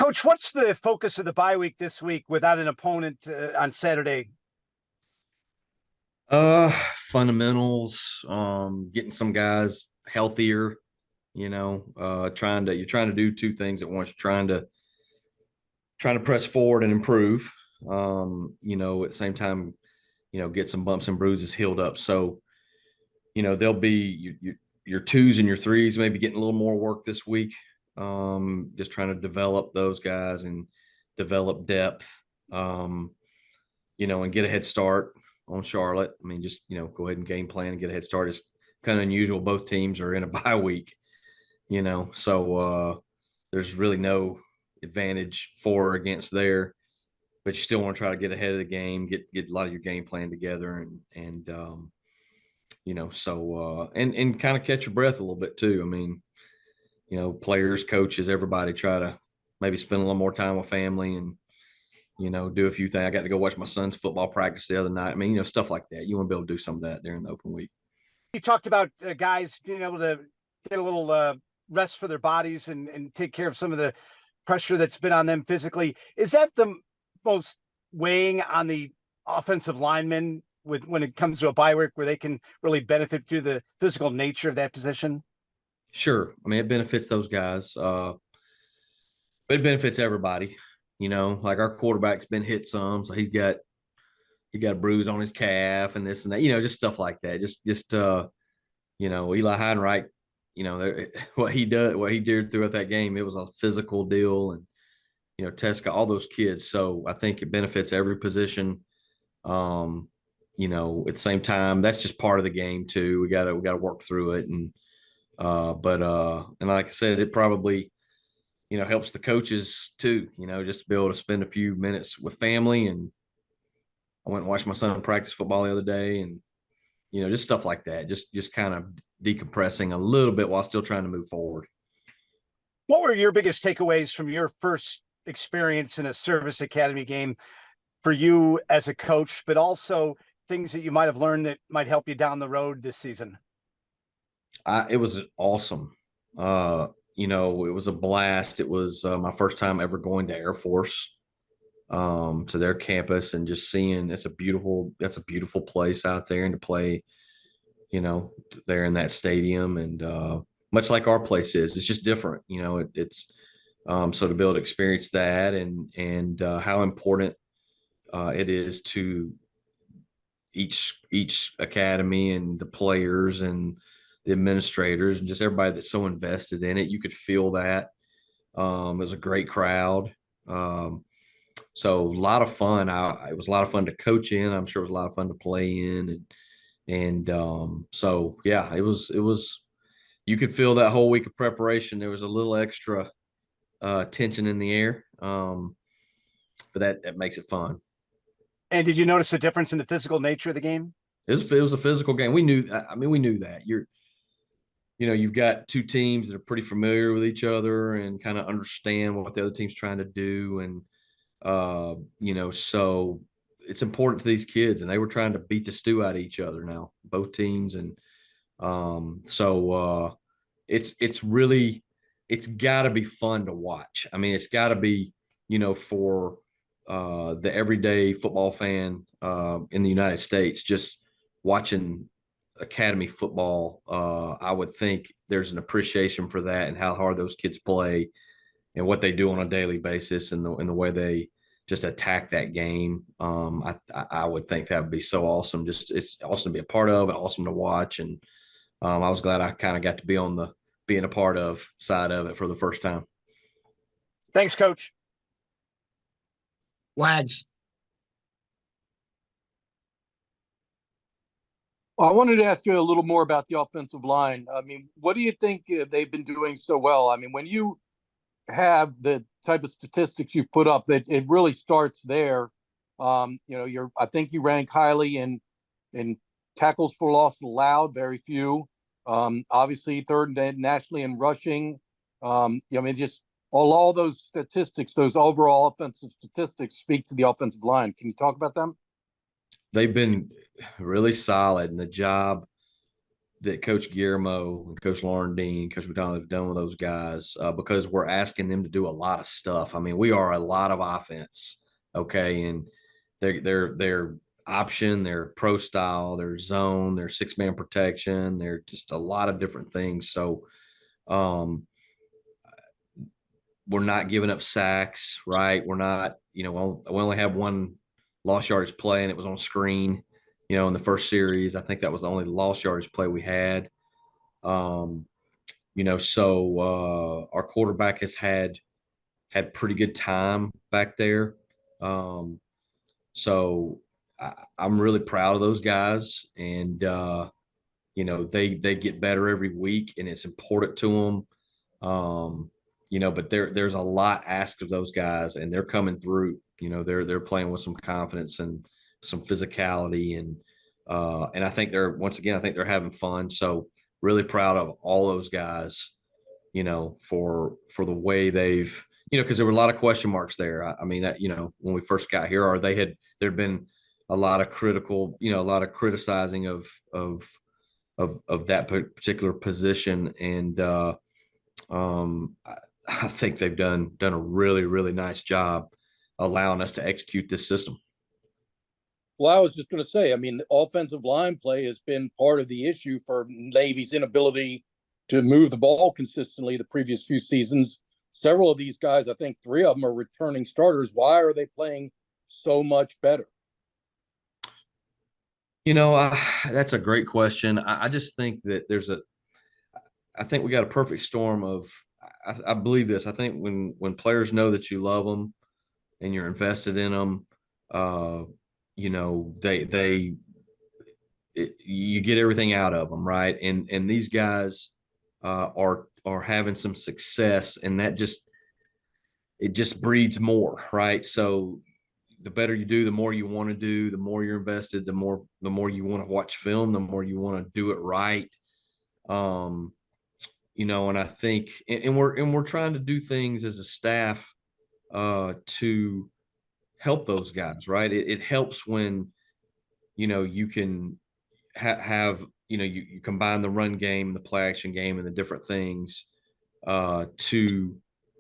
Coach, what's the focus of the bye week this week without an opponent on Saturday? Fundamentals, getting some guys healthier, you're trying to do two things at once. You're trying to press forward and improve. At the same time, get some bumps and bruises healed up. So, there'll be your twos and your threes maybe getting a little more work this week. Just trying to develop those guys and develop depth, and get a head start on Charlotte. I mean, just, go ahead and game plan and get a head start. It's kind of unusual. Both teams are in a bye week, so there's really no advantage for or against there, but you still want to try to get ahead of the game, get a lot of your game plan together and kind of catch your breath a little bit too. I mean, players, coaches, everybody try to maybe spend a little more time with family and, do a few things. I got to go watch my son's football practice the other night. I mean, stuff like that. You want to be able to do some of that during the open week. You talked about guys being able to get a little rest for their bodies and take care of some of the pressure that's been on them physically. Is that the most weighing on the offensive linemen when it comes to a bye week where they can really benefit through the physical nature of that position? Sure. I mean, it benefits those guys. But it benefits everybody. Like our quarterback's been hit some, so he got a bruise on his calf and this and that, just stuff like that. Eli Heidenreich, what he did throughout that game, it was a physical deal. And, Tesca, all those kids. So I think it benefits every position. At the same time, that's just part of the game too. We gotta work through it. And like I said, it probably, helps the coaches too, just to be able to spend a few minutes with family. And I went and watched my son practice football the other day and, just stuff like that, just kind of decompressing a little bit while still trying to move forward. What were your biggest takeaways from your first experience in a service academy game for you as a coach, but also things that you might have learned that might help you down the road this season? It was awesome. It was a blast. It was my first time ever going to Air Force, to their campus, and just seeing that's a beautiful place out there, and to play, there in that stadium. And much like our place is, it's just different. It's so to be able to experience that and how important it is to each academy and the players and the administrators and just everybody that's so invested in it. You could feel that. It was a great crowd. So a lot of fun. It was a lot of fun to coach in. I'm sure it was a lot of fun to play in. So yeah, it was, you could feel that whole week of preparation. There was a little extra tension in the air. But that makes it fun. And did you notice a difference in the physical nature of the game? It was a physical game. We knew that. You've got two teams that are pretty familiar with each other and kind of understand what the other team's trying to do. And, so it's important to these kids, and they were trying to beat the stew out of each other now, both teams. And it's really, it's gotta be fun to watch. I mean, it's gotta be, for the everyday football fan in the United States, just watching academy football. I would think there's an appreciation for that and how hard those kids play and what they do on a daily basis, and the way they just attack that game. I would think that would be so awesome. Just, it's awesome to be a part of and awesome to watch. And I was glad I kind of got to be on the being a part of side of it for the first time. Thanks, Coach. Wags. I wanted to ask you a little more about the offensive line. I mean, what do you think they've been doing so well? I mean, when you have the type of statistics you put up, that it really starts there. I think you rank highly in tackles for loss allowed, very few. Obviously third nationally in rushing. Just all those statistics, those overall offensive statistics speak to the offensive line. Can you talk about them? They've been really solid in the job that Coach Guillermo and Coach Lauren Dean, Coach McDonald have done with those guys, because we're asking them to do a lot of stuff. I mean, we are a lot of offense, okay, and their option, their pro style, their zone, their 6-man protection, they're just a lot of different things. So um, we're not giving up sacks, right? We're not, we only have one lost yardage play, and it was on screen, in the first series. I think that was the only lost yardage play we had. Our quarterback has had pretty good time back there. So I'm really proud of those guys, and they get better every week, and it's important to them. But there's a lot asked of those guys, and they're coming through. They're playing with some confidence and some physicality, and I think they're having fun. So really proud of all those guys, for the way they've, because there were a lot of question marks there. I mean, that, when we first got here, there'd been a lot of a lot of criticizing of that particular position. And I think they've done a really, really nice job allowing us to execute this system. Well, I was just going to say, I mean, offensive line play has been part of the issue for Navy's inability to move the ball consistently the previous few seasons. Several of these guys, I think 3 of them are returning starters. Why are they playing so much better? That's a great question. I just think that I think we got a perfect storm of, I believe this. I think when players know that you love them and you're invested in them, you get everything out of them, right? And these guys are having some success, and it just breeds more, right? So the better you do, the more you want to do, the more you're invested, the more you want to watch film, the more you want to do it right. And I think, and we're trying to do things as a staff to help those guys, right? It helps when, you can have, you combine the run game, the play action game, and the different things to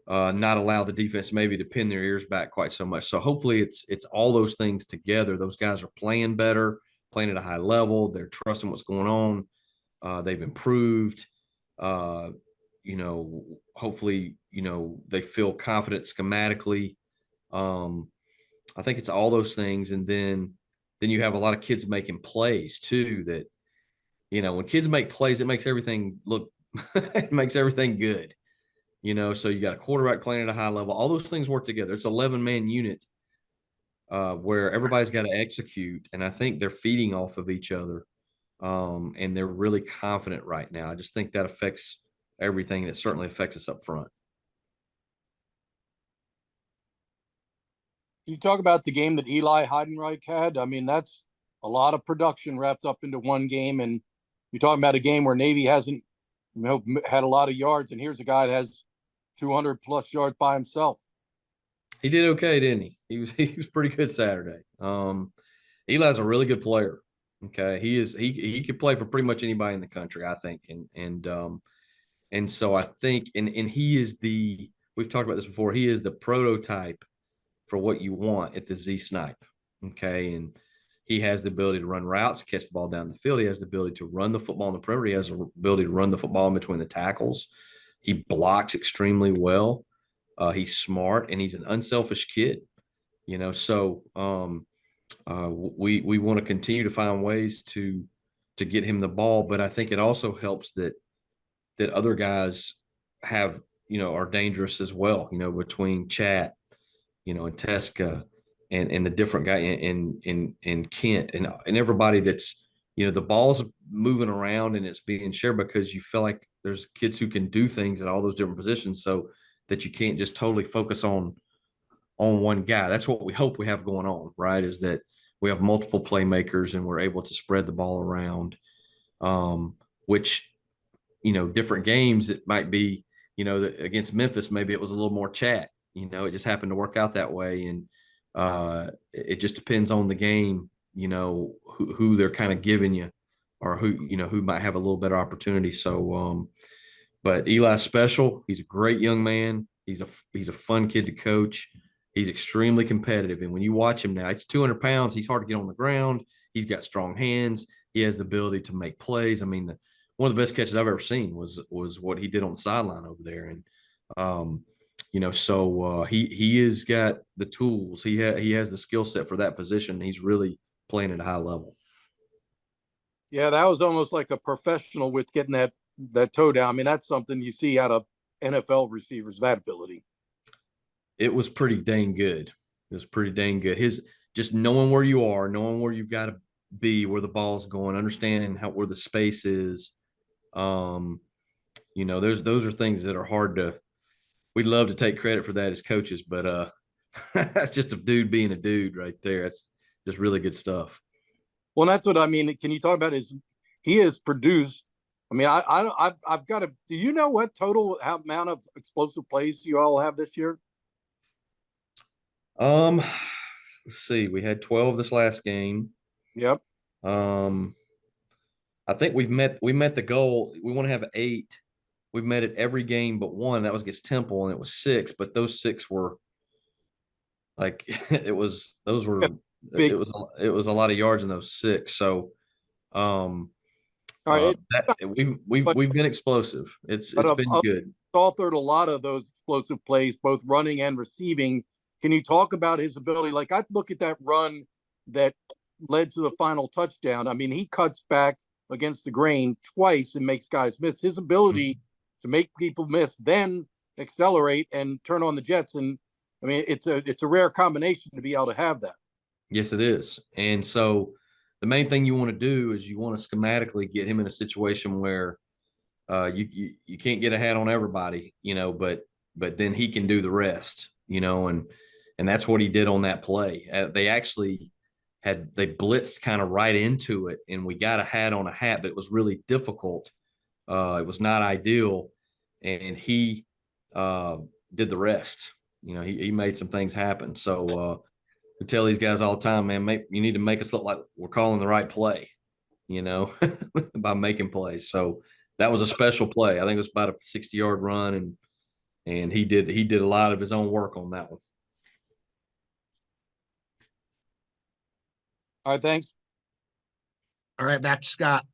not allow the defense maybe to pin their ears back quite so much. So hopefully it's all those things together. Those guys are playing better, playing at a high level. They're trusting what's going on. They've improved. Hopefully, they feel confident schematically. I think it's all those things. And then you have a lot of kids making plays too, that, when kids make plays, it makes everything look, it makes everything good. So you got a quarterback playing at a high level. All those things work together. It's 11-man unit where everybody's got to execute. And I think they're feeding off of each other. And they're really confident right now. I just think that affects everything, and it certainly affects us up front. Can you talk about the game that Eli Heidenreich had? I mean, that's a lot of production wrapped up into one game. And you're talking about a game where Navy hasn't had a lot of yards, and here's a guy that has 200 plus yards by himself. He did okay, didn't he? He was pretty good Saturday. Eli's a really good player. Okay, he could play for pretty much anybody in the country, I think, and so I think, and he is we've talked about this before. He is the prototype for what you want at the Z snipe. Okay, and he has the ability to run routes, catch the ball down the field. He has the ability to run the football in the perimeter. He has the ability to run the football in between the tackles. He blocks extremely well. He's smart, and he's an unselfish kid. So we want to continue to find ways to get him the ball, but I think it also helps that other guys have, are dangerous as well. Between Chat, and Teska, and the different guy in Kent and everybody that's, the ball's moving around and it's being shared because you feel like there's kids who can do things at all those different positions, so that you can't just totally focus on one guy. That's what we hope we have going on, right? Is that we have multiple playmakers and we're able to spread the ball around, which, different games, it might be, against Memphis, maybe it was a little more Chat, it just happened to work out that way. And it just depends on the game, who they're kind of giving you or who might have a little better opportunity. So, but Eli's special. He's a great young man. He's a fun kid to coach. He's extremely competitive, and when you watch him now, he's 200 pounds. He's hard to get on the ground. He's got strong hands. He has the ability to make plays. I mean, one of the best catches I've ever seen was what he did on the sideline over there, and so he has got the tools. He has the skill set for that position. He's really playing at a high level. Yeah, that was almost like a professional with getting that toe down. I mean, that's something you see out of NFL receivers, that ability. It was pretty dang good. It was pretty dang good. His just knowing where you are, knowing where you've got to be, where the ball's going, understanding where the space is. Those are things that are hard to. We'd love to take credit for that as coaches, but that's just a dude being a dude right there. That's just really good stuff. Well, that's what I mean. Can you talk about he has produced? I mean, I've got to. Do you know what total amount of explosive plays you all have this year? Let's see. We had 12 this last game. Yep. I think we met the goal. We want to have 8. We've met it every game but one. That was against Temple, and it was 6. But those 6 were like it was a lot of yards in those 6. So, all right, we've been explosive. It's been good. Authored a lot of those explosive plays, both running and receiving. Can you talk about his ability? Like, I look at that run that led to the final touchdown. I mean, he cuts back against the grain twice and makes guys miss. His ability to make people miss, then accelerate and turn on the jets. And I mean, it's a rare combination to be able to have that. Yes, it is. And so the main thing you want to do is you want to schematically get him in a situation where you can't get a hat on everybody, but then he can do the rest, and that's what he did on that play. They actually they blitzed kind of right into it, and we got a hat on a hat, but it was really difficult. It was not ideal, and he did the rest. He made some things happen. So we tell these guys all the time, man, you need to make us look like we're calling the right play, by making plays. So that was a special play. I think it was about a 60-yard run, and he did a lot of his own work on that one. All right, thanks. All right, back to Scott.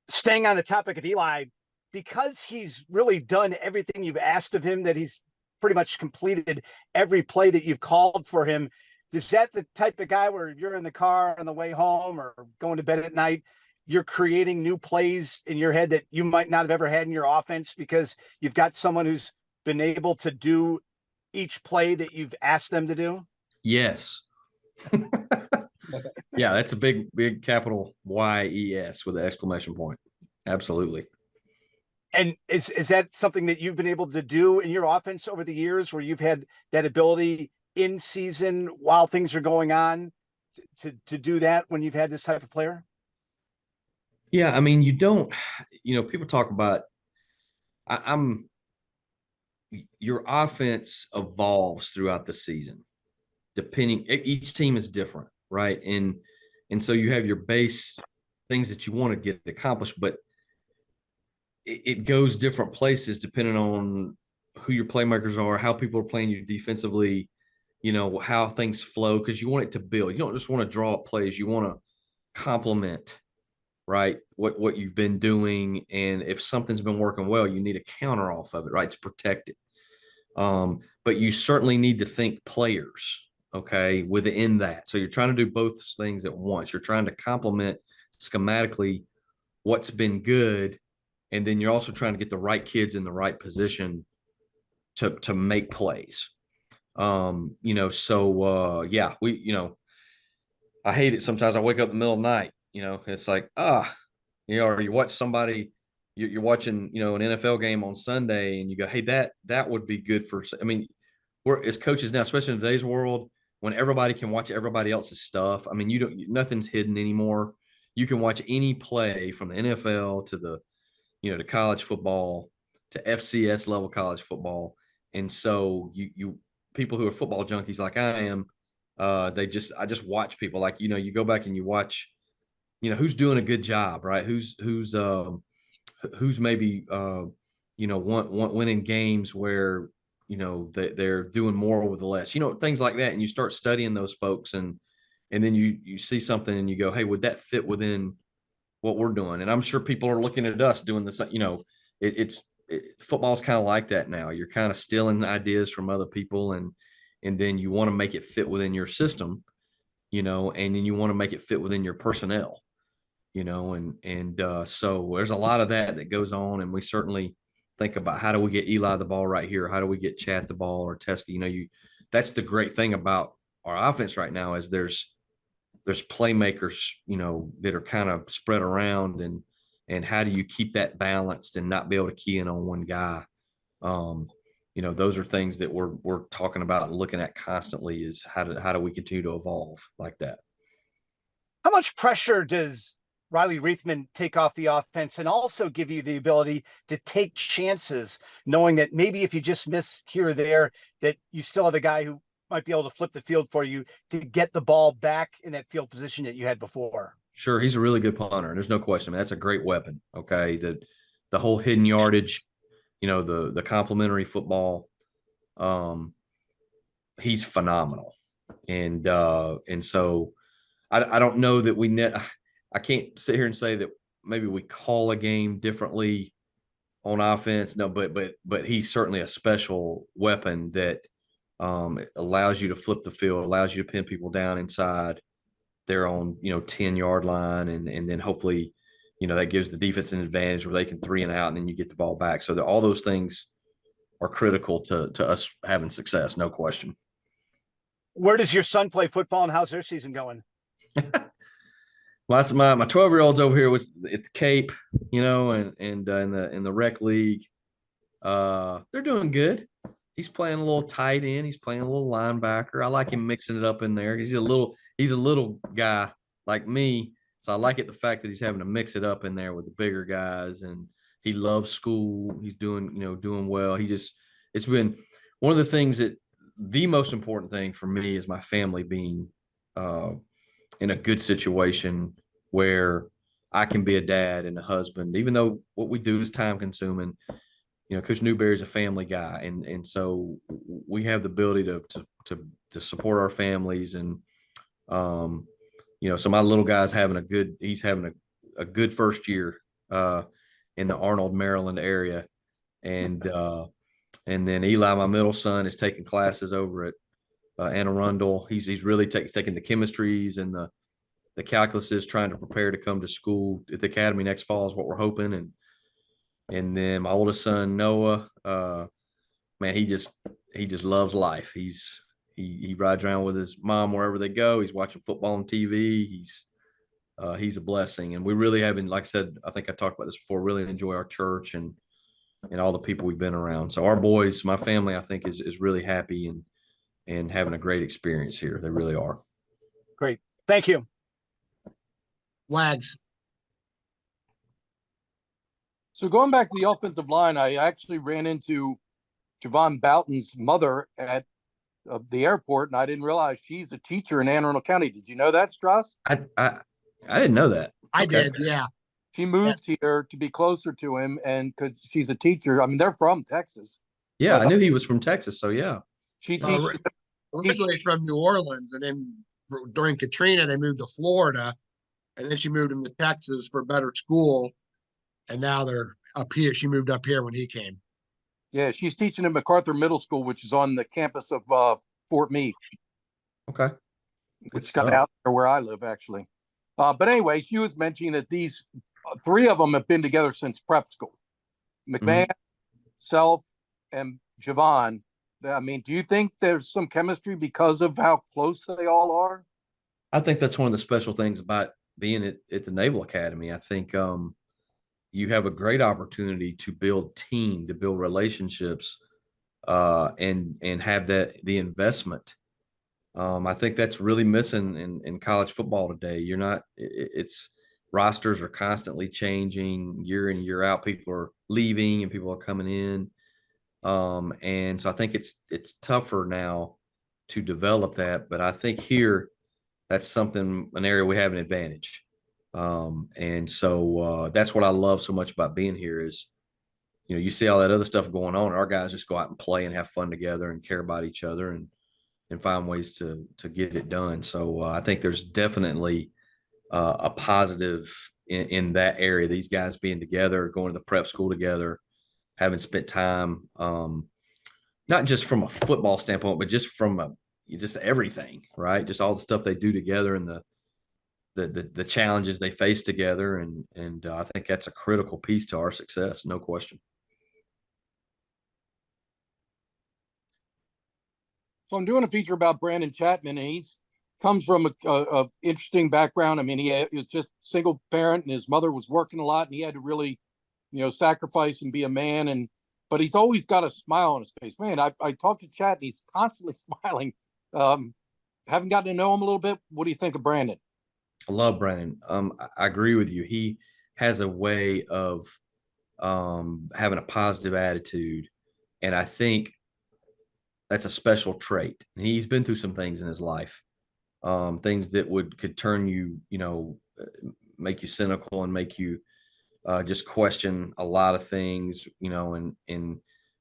Staying on the topic of Eli, because he's really done everything you've asked of him, that he's pretty much completed every play that you've called for him. Is that the type of guy where you're in the car on the way home or going to bed at night, you're creating new plays in your head that you might not have ever had in your offense because you've got someone who's been able to do each play that you've asked them to do? Yes. Yeah, that's a big capital YES with an exclamation point. Absolutely. And is that something that you've been able to do in your offense over the years, where you've had that ability in season while things are going on to do that when you've had this type of player? Yeah, I mean, people talk about your offense evolves throughout the season. Each team is different, right? And so you have your base things that you want to get accomplished, but it goes different places depending on who your playmakers are, how people are playing you defensively, how things flow, because you want it to build. You don't just want to draw up plays. You want to complement, right, what you've been doing. And if something's been working well, you need a counter off of it, right, to protect it. But you certainly need to think players, okay, within that. So you're trying to do both things at once. You're trying to complement schematically what's been good, and then you're also trying to get the right kids in the right position to make plays. Yeah, I hate it sometimes. I wake up in the middle of the night, it's like, or you watch somebody, you're watching, an NFL game on Sunday, and you go, hey, that would be good for, I mean, we're as coaches now, especially in today's world, when everybody can watch everybody else's stuff. I mean, nothing's hidden anymore. You can watch any play from the NFL to to college football, to FCS level college football. And so you people who are football junkies like I am, I just watch people, like, you go back and you watch who's doing a good job, right? Who's maybe winning games where they're doing more with the less, things like that. And you start studying those folks, and then you see something and you go, hey, would that fit within what we're doing? And I'm sure people are looking at us doing this. Football's kind of like that now. You're kind of stealing ideas from other people, and then you want to make it fit within your system, and then you want to make it fit within your personnel, so there's a lot of that goes on. And we certainly think about, how do we get Eli the ball right here? How do we get Chad the ball, or Teske? That's the great thing about our offense right now, is there's playmakers, that are kind of spread around, and how do you keep that balanced and not be able to key in on one guy? Those are things that we're talking about and looking at constantly, is how do we continue to evolve like that? How much pressure does Riley Reithman take off the offense, and also give you the ability to take chances, knowing that maybe if you just miss here or there, that you still have a guy who might be able to flip the field for you to get the ball back in that field position that you had before? Sure, he's a really good punter. There's no question. I mean, that's a great weapon. Okay, the whole hidden yardage, the complementary football, he's phenomenal. And so I don't know that I can't sit here and say that maybe we call a game differently on offense. No, but he's certainly a special weapon that allows you to flip the field, allows you to pin people down inside their own 10-yard line, and then hopefully that gives the defense an advantage where they can 3 and out, and then you get the ball back. So all those things are critical to us having success, no question. Where does your son play football, and how's their season going? Well, that's my 12-year-old's over here was at the Cape, and in the rec league. They're doing good. He's playing a little tight end. He's playing a little linebacker. I like him mixing it up in there. He's a little guy like me, so I like the fact that he's having to mix it up in there with the bigger guys. And he loves school. He's doing well. It's been one of the things that the most important thing for me is my family being in a good situation where I can be a dad and a husband, even though what we do is time consuming. Coach Newberry's a family guy, and so we have the ability to support our families. And so my little guy's having a good first year in the Arnold, Maryland area, and then Eli, my middle son, is taking classes over at Anne Arundel. He's really taking the chemistries and the calculuses, trying to prepare to come to school at the academy next fall is what we're hoping. And then my oldest son, Noah, man, he just loves life. He rides around with his mom wherever they go. He's watching football on TV. He's a blessing. And we really have been, like I said, I think I talked about this before, really enjoy our church and all the people we've been around. So our boys, my family, I think is really happy and having a great experience here. They really are. Great. Thank you. Wags. So going back to the offensive line, I actually ran into Javon Boughton's mother at the airport, and I didn't realize she's a teacher in Anne Arundel County. Did you know that, Strauss? I didn't know that. I Okay. did, yeah. She moved here to be closer to him, and because she's a teacher. I mean, they're from Texas. Yeah, But, I knew he was from Texas, so yeah. She teaches. Originally from New Orleans, and then during Katrina, they moved to Florida, and then she moved them to Texas for better school, and now they're up here. She moved up here when he came. Yeah, she's teaching at MacArthur Middle School, which is on the campus of Fort Meade. Okay. It's kind of out there where I live, actually. But anyway, she was mentioning that these 3 of them have been together since prep school. McMahon, Self, and Javon. I mean, do you think there's some chemistry because of how close they all are? I think that's one of the special things about being at the Naval Academy. I think you have a great opportunity to build team, to build relationships, and have the investment. I think that's really missing in college football today. It's rosters are constantly changing year in, year out. People are leaving and people are coming in. And so I think it's tougher now to develop that. But I think here, that's an area we have an advantage. And so that's what I love so much about being here is, you see all that other stuff going on. Our guys just go out and play and have fun together and care about each other and find ways to get it done. So I think there's definitely a positive in that area. These guys being together, going to the prep school together, having spent time, not just from a football standpoint, but just from just everything, right? Just all the stuff they do together and the challenges they face together, and I think that's a critical piece to our success, no question. So I'm doing a feature about Brandon Chapman, and he's comes from a interesting background. I mean, he was just single parent, and his mother was working a lot, and he had to really, sacrifice and be a man. But he's always got a smile on his face. Man, I talked to Chat, and he's constantly smiling. Haven't gotten to know him a little bit. What do you think of Brandon? I love Brandon. I agree with you. He has a way of having a positive attitude, and I think that's a special trait. And he's been through some things in his life, things that could turn you, make you cynical and make you just question a lot of things, and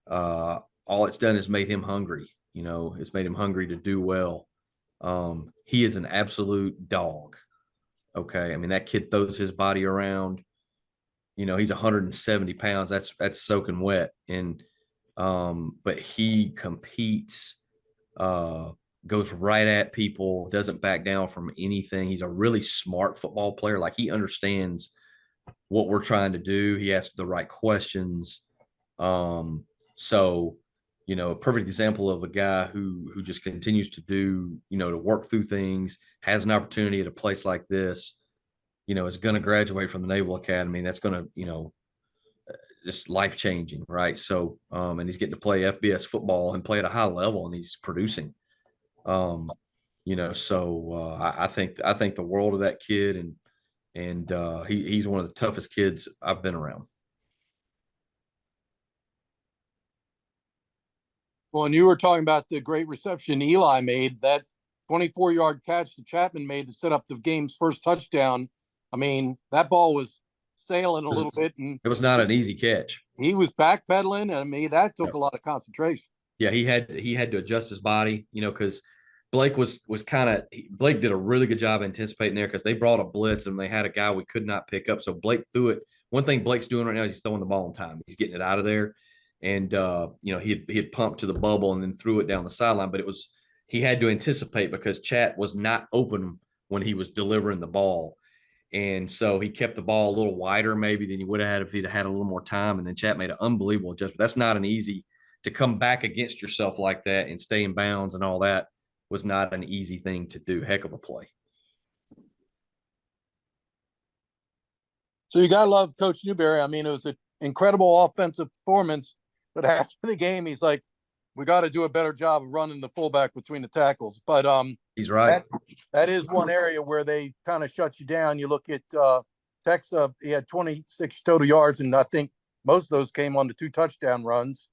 all it's done is made him hungry. It's made him hungry to do well. He is an absolute dog. Okay, I mean that kid throws his body around. He's 170 pounds. That's soaking wet, and but he competes, goes right at people, doesn't back down from anything. He's a really smart football player. Like he understands what we're trying to do. He asks the right questions. So, a perfect example of a guy who just continues to do, to work through things, has an opportunity at a place like this, is going to graduate from the Naval Academy. That's going to, just life changing, right? So, and he's getting to play FBS football and play at a high level, and he's producing. So I think the world of that kid, and he's one of the toughest kids I've been around. Well, and you were talking about the great reception Eli made, that 24-yard catch that Chapman made to set up the game's first touchdown. I mean, that ball was sailing a little bit, and it was not an easy catch. He was backpedaling. I mean, that took a lot of concentration. Yeah, he had to adjust his body, because Blake Blake did a really good job anticipating there because they brought a blitz and they had a guy we could not pick up. So Blake threw it. One thing Blake's doing right now is he's throwing the ball on time. He's getting it out of there. And he had pumped to the bubble and then threw it down the sideline. But he had to anticipate because Chat was not open when he was delivering the ball. And so he kept the ball a little wider maybe than he would have had if he'd had a little more time. And then Chat made an unbelievable adjustment. That's not an easy to come back against yourself like that and stay in bounds and all that was not an easy thing to do. Heck of a play. So you got to love Coach Newberry. I mean, it was an incredible offensive performance, but after the game, he's like, we got to do a better job of running the fullback between the tackles. But he's right. That is one area where they kind of shut you down. You look at Texas, he had 26 total yards, and I think most of those came on the 2 touchdown runs.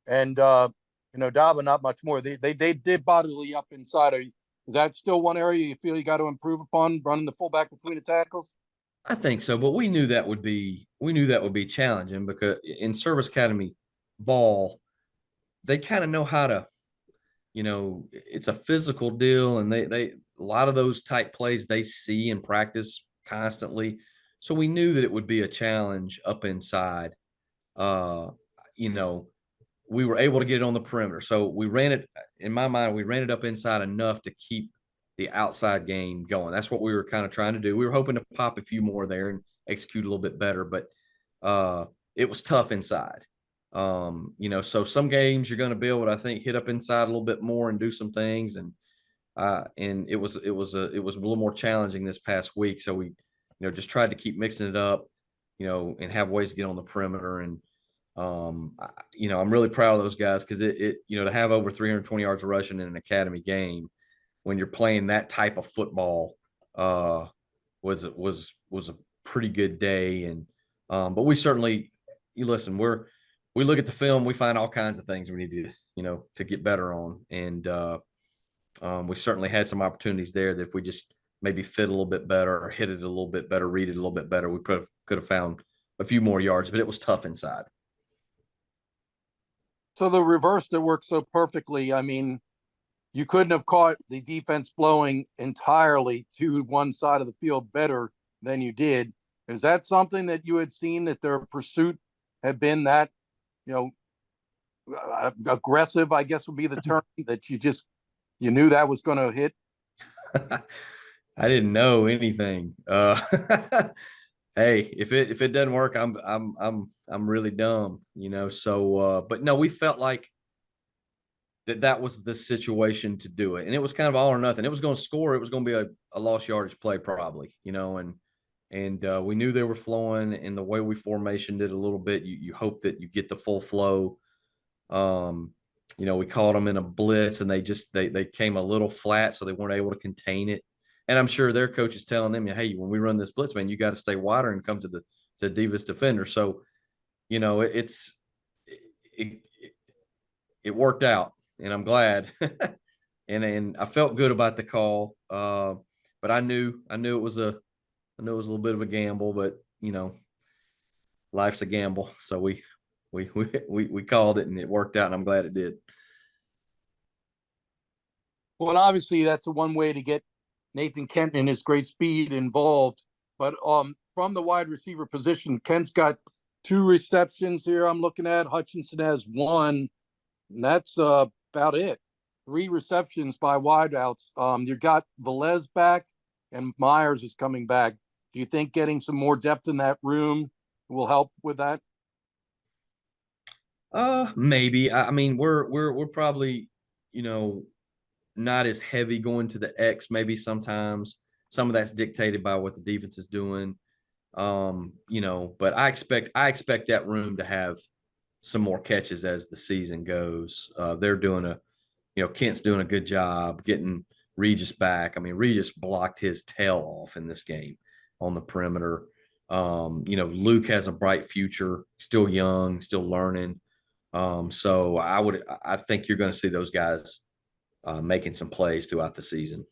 And Daba, not much more. They did bodily up inside. Is that still one area you feel you got to improve upon, running the fullback between the tackles? I think so, but we knew that would be challenging because in Service Academy ball, they kind of know how to, it's a physical deal, and they a lot of those type plays they see in practice constantly. So we knew that it would be a challenge up inside. We were able to get it on the perimeter. So we ran it, in my mind, we ran it up inside enough to keep the outside game going. That's what we were kind of trying to do. We were hoping to pop a few more there and execute a little bit better, but it was tough inside. So some games you're going to be able to, I think, hit up inside a little bit more and do some things. And it was a little more challenging this past week. So we, just tried to keep mixing it up, and have ways to get on the perimeter. And, I'm really proud of those guys because to have over 320 yards of rushing in an academy game when you're playing that type of football was a pretty good day. And but we certainly, we look at the film, we find all kinds of things we need to to get better on. And we certainly had some opportunities there that if we just maybe fit a little bit better or hit it a little bit better, read it a little bit better, we could have found a few more yards, but it was tough inside. So the reverse that worked so perfectly, I mean, you couldn't have caught the defense blowing entirely to one side of the field better than you did. Is that something that you had seen, that their pursuit had been that, aggressive, I guess would be the term, that you knew that was going to hit? I didn't know anything. Hey, if it doesn't work, I'm really dumb, So, but no, we felt like that was the situation to do it, and it was kind of all or nothing. It was going to score. It was going to be a lost yardage play, probably, and we knew they were flowing, and the way we formationed it a little bit, you hope that you get the full flow. We caught them in a blitz, and they came a little flat, so they weren't able to contain it. And I'm sure their coach is telling them, hey, when we run this blitz, man, you got to stay wider and come to the Divas defender. So, it worked out, and I'm glad. and I felt good about the call. But I knew it was a little bit of a gamble, but life's a gamble. So we called it, and it worked out, and I'm glad it did. Well, and obviously that's one way to get Nathan Kent and his great speed involved. But from the wide receiver position, Kent's got 2 receptions here I'm looking at. Hutchinson has 1, and that's about it. 3 receptions by wideouts. You got Velez back, and Myers is coming back. Do you think getting some more depth in that room will help with that? Maybe. I mean, we're probably, not as heavy going to the X. Maybe sometimes some of that's dictated by what the defense is doing. But I expect that room to have some more catches as the season goes. They're doing Kent's doing a good job getting Regis back. I mean, Regis blocked his tail off in this game on the perimeter. Luke has a bright future, still young, still learning. So I think you're going to see those guys making some plays throughout the season.